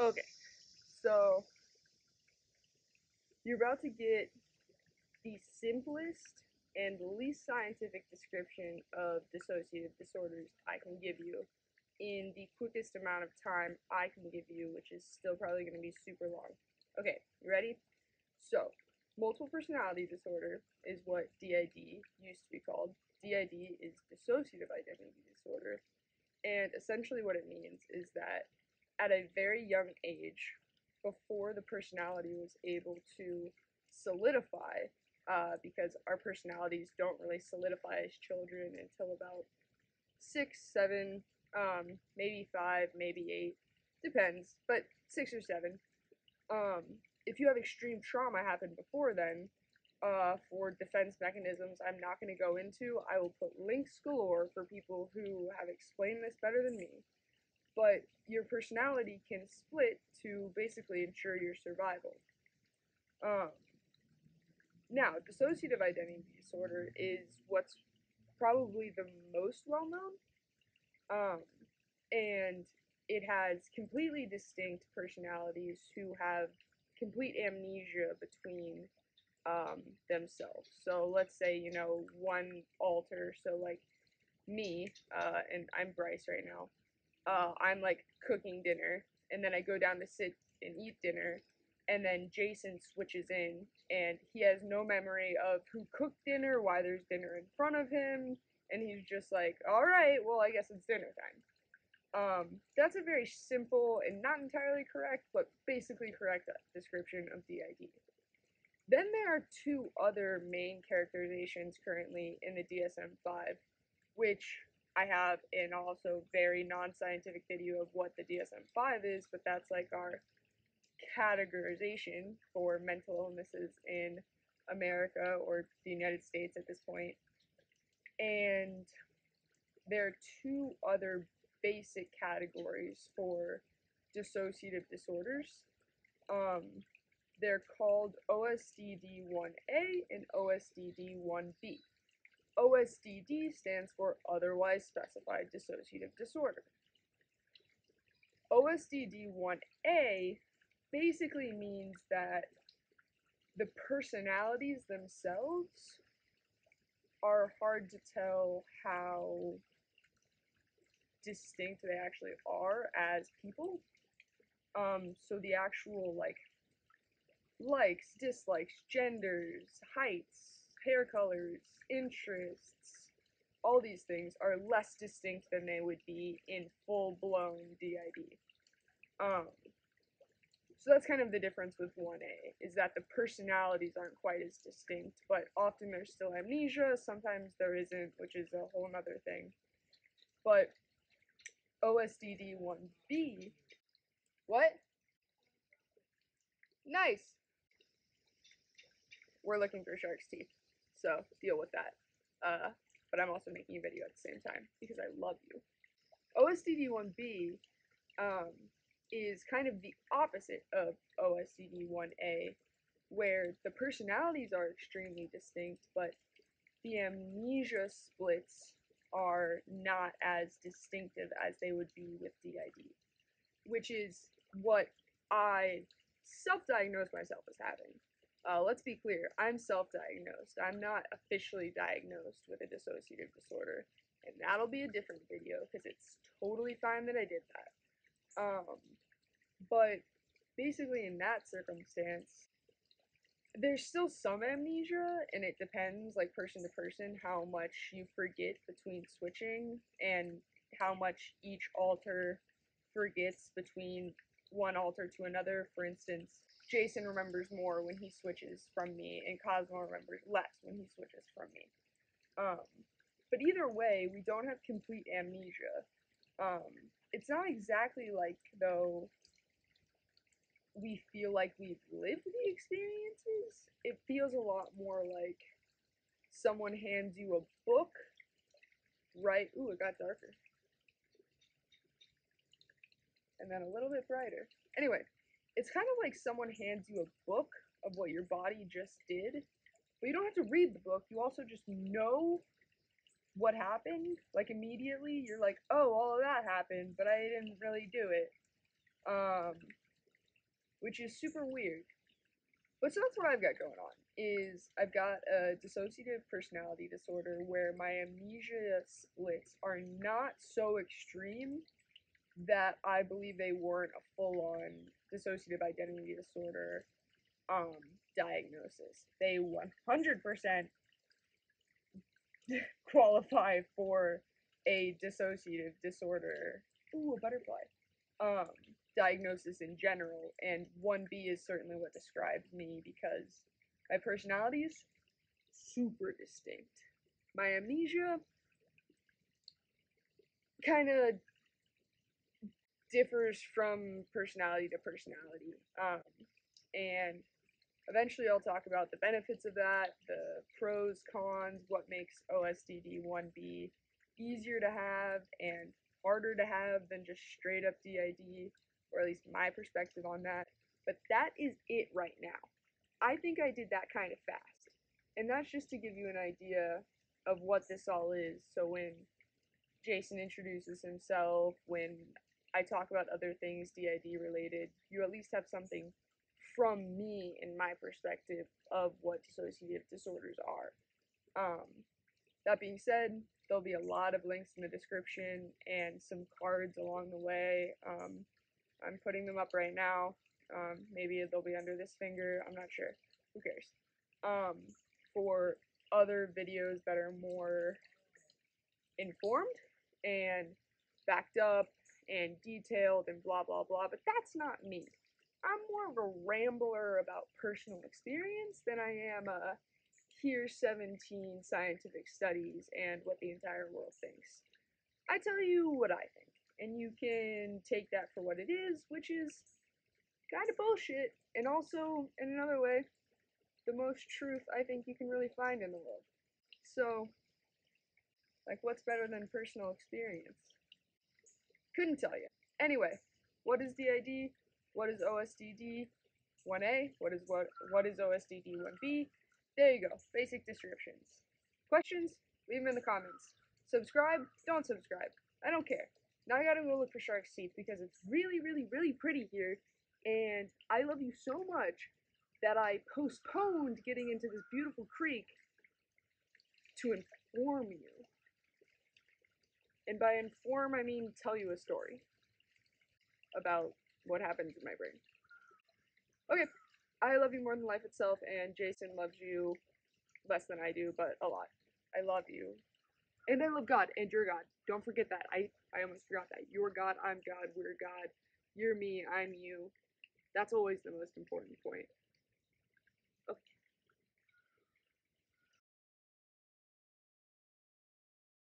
Okay, so you're about to get the simplest and least scientific description of dissociative disorders I can give you in the quickest amount of time I can give you, which is still probably going to be super long. Okay, you ready? So, multiple personality disorder is what DID used to be called. DID is dissociative identity disorder, and essentially what it means is that at a very young age, before the personality was able to solidify, because our personalities don't really solidify as children until about 6, 7, maybe 5, maybe 8, depends, but 6 or 7. Um, if you have extreme trauma happen before then, for defense mechanisms I'm not going to go into, I will put links galore for people who have explained this better than me. But your personality can split to basically ensure your survival. Um, Now, dissociative identity disorder is what's probably the most well known, and it has completely distinct personalities who have complete amnesia between themselves. So let's say, one alter, so like me, and I'm Bryce right now, I'm like cooking dinner, and then I go down to sit and eat dinner, and then Jason switches in, and he has no memory of who cooked dinner, why there's dinner in front of him, and he's just like, all right, well, I guess it's dinner time. That's a very simple and not entirely correct, but basically correct description of DID. Then there are two other main characterizations currently in the DSM-5, which I have an also very non-scientific video of what the DSM-5 is, but that's like our categorization for mental illnesses in America or the United States at this point. And there are two other basic categories for dissociative disorders. They're called OSDD1A and OSDD1B. OSDD stands for Otherwise Specified Dissociative Disorder. OSDD1A basically means that the personalities themselves are hard to tell how distinct they actually are as people. So the actual likes, dislikes, genders, heights, hair colors, interests, all these things are less distinct than they would be in full-blown DID. So that's kind of the difference with 1A, is that the personalities aren't quite as distinct, but often there's still amnesia, sometimes there isn't, which is a whole other thing. But OSDD1B, what? Nice! We're looking for shark's teeth, so deal with that. But I'm also making a video at the same time, because I love you. OSDD1B is kind of the opposite of OSDD1A, where the personalities are extremely distinct, but the amnesia splits are not as distinctive as they would be with DID, which is what I self-diagnosed myself as having. Let's be clear, I'm self-diagnosed. I'm not officially diagnosed with a dissociative disorder, and that'll be a different video because it's totally fine that I did that. But basically in that circumstance, there's still some amnesia, and it depends, like person to person, how much you forget between switching and how much each alter forgets between one alter to another. For instance, Jason remembers more when he switches from me, and Cosmo remembers less when he switches from me. But either way, we don't have complete amnesia. It's not exactly like, though, we feel like we've lived the experiences. It feels a lot more like someone hands you a book, right? Ooh, it got darker. And then a little bit brighter. Anyway, it's kind of like someone hands you a book of what your body just did, but you don't have to read the book. You also just know what happened. Like immediately, you're like, oh, all of that happened, but I didn't really do it. which is super weird. But so that's what I've got going on, is I've got a dissociative personality disorder where my amnesia splits are not so extreme that I believe they warrant a full-on dissociative identity disorder diagnosis. They 100% qualify for a dissociative disorder, ooh, a butterfly, diagnosis in general, and 1B is certainly what describes me because my personality is super distinct. My amnesia kind of differs from personality to personality, and eventually I'll talk about the benefits of that, the pros, cons, what makes OSDD 1B easier to have and harder to have than just straight up DID, or at least my perspective on that. But that is it right now. I think I did that kind of fast. And that's just to give you an idea of what this all is. So when Jason introduces himself, when I talk about other things DID related, you at least have something from me and my perspective of what dissociative disorders are. That being said, there'll be a lot of links in the description and some cards along the way. I'm putting them up right now. Maybe they'll be under this finger. I'm not sure. Who cares? For other videos that are more informed and backed up and detailed and blah blah blah, but that's not me. I'm more of a rambler about personal experience than I am a here's 17 scientific studies and what the entire world thinks. I tell you what I think, and you can take that for what it is, which is kind of bullshit, and also, in another way, the most truth I think you can really find in the world. So, like, what's better than personal experience? Couldn't tell you. Anyway, what is DID? What is OSDD 1A? What is OSDD 1B? There you go. Basic descriptions. Questions? Leave them in the comments. Subscribe? Don't subscribe. I don't care. Now I gotta go look for Shark's Teeth because it's really, really, really pretty here, and I love you so much that I postponed getting into this beautiful creek to inform you. And by inform, I mean tell you a story about what happens in my brain. Okay, I love you more than life itself, and Jason loves you less than I do, but a lot. I love you. And I love God, and you're God. Don't forget that. I almost forgot that. You're God, I'm God, we're God. You're me, I'm you. That's always the most important point.